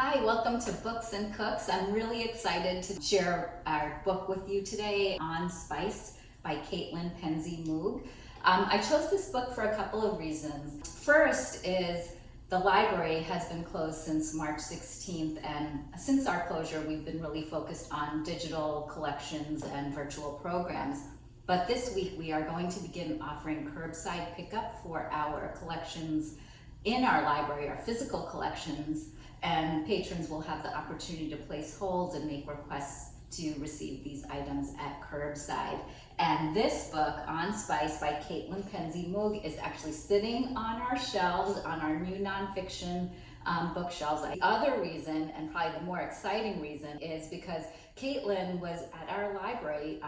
Hi, welcome to Books and Cooks. I'm really excited to share our book with you today, On Spice by Caitlin PenzeyMoog. I chose this book for a couple of reasons. First is the library has been closed since March 16th, and since our closure, we've been really focused on digital collections and virtual programs. But this week, we are going to begin offering curbside pickup for our collections in our library, our physical collections, and patrons will have the opportunity to place holds and make requests to receive these items at curbside. And this book, On Spice by Caitlin PenzeyMoog, is actually sitting on our shelves, on our new nonfiction bookshelves. The other reason, and probably the more exciting reason, is because Caitlin was at our library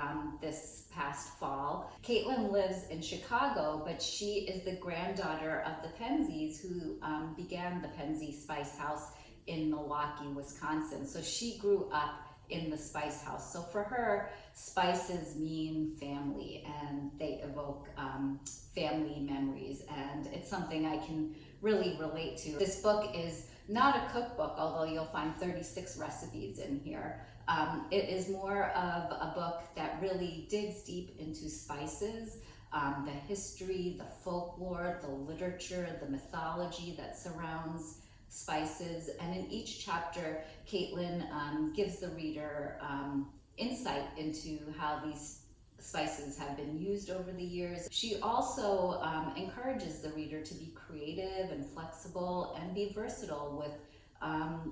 this past fall. Caitlin lives in Chicago, but she is the granddaughter of the Penzeys who began the Penzey Spice House in Milwaukee, Wisconsin. So she grew up in the Spice House. So for her, spices mean family, and they evoke family memories, and it's something I can really relate to. This book is not a cookbook, although you'll find 36 recipes in here. It is more of a book that really digs deep into spices, the history, the folklore, the literature, the mythology that surrounds spices. And in each chapter, Caitlin gives the reader insight into how these spices have been used over the years. She also encourages the reader to be creative and flexible and be versatile with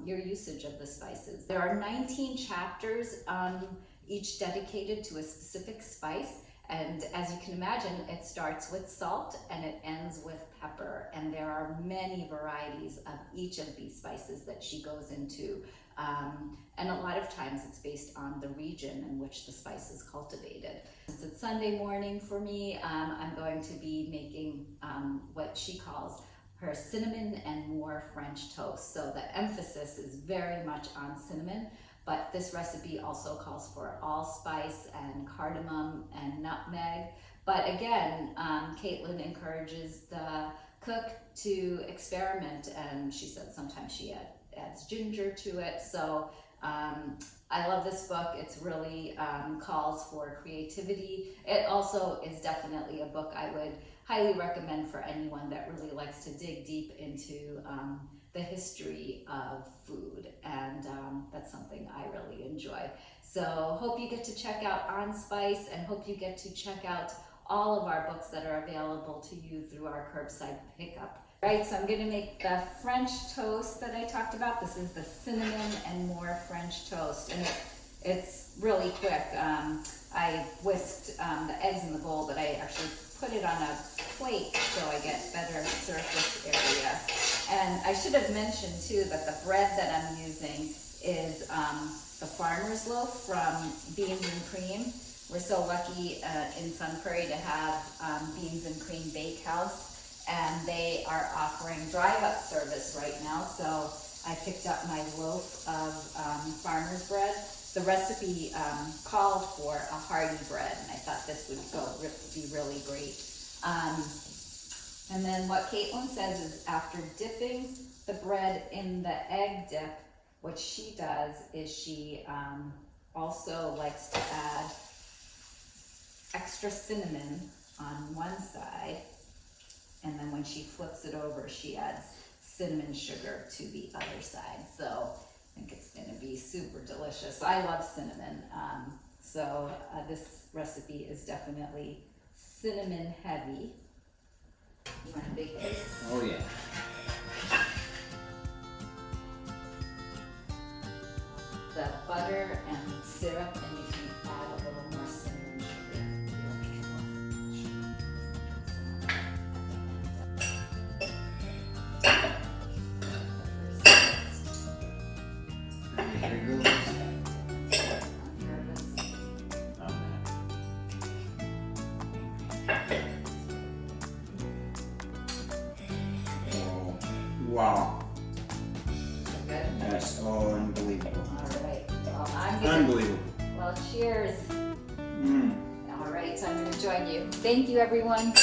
your usage of the spices. There are 19 chapters, each dedicated to a specific spice. And as you can imagine, it starts with salt and it ends with pepper. And there are many varieties of each of these spices that she goes into. And a lot of times it's based on the region in which the spice is cultivated. Since it's Sunday morning for me, I'm going to be making what she calls her cinnamon and more French toast. So the emphasis is very much on cinnamon, but this recipe also calls for allspice and cardamom and nutmeg. But again, Caitlin encourages the cook to experiment, and she said sometimes she adds ginger to it. So I love this book. It's really calls for creativity. It also is definitely a book I would highly recommend for anyone that really likes to dig deep into the history of food, and that's something I really enjoy. So hope you get to check out On Spice, and hope you get to check out all of our books that are available to you through our curbside pickup. Right, so I'm going to make the French toast that I talked about. This is the cinnamon and more French toast, and it's really quick. I whisked the eggs in the bowl, but I actually put it on a plate so I get better surface area. And I should have mentioned too that the bread that I'm using is the farmer's loaf from Beans and Cream. We're so lucky in Prairie to have Beans and Cream Bakehouse, and they are offering drive-up service right now. So I picked up my loaf of farmer's bread. The recipe called for a hearty bread, and I thought this would be really great. And then what Caitlin says is after dipping the bread in the egg dip, what she does is she also likes to add extra cinnamon on one side, and then when she flips it over, she adds cinnamon sugar to the other side. So I think it's going to be super delicious. I love cinnamon, so this recipe is definitely cinnamon heavy. You want a big piece? Oh yeah. The butter and syrup, and you can add a little more cinnamon sugar. Here goes. Oh, wow. So good? That's all unbelievable. All right. Well, I'm gonna, Unbelievable. well, cheers. Mm. All right, so I'm going to join you. Thank you, everyone.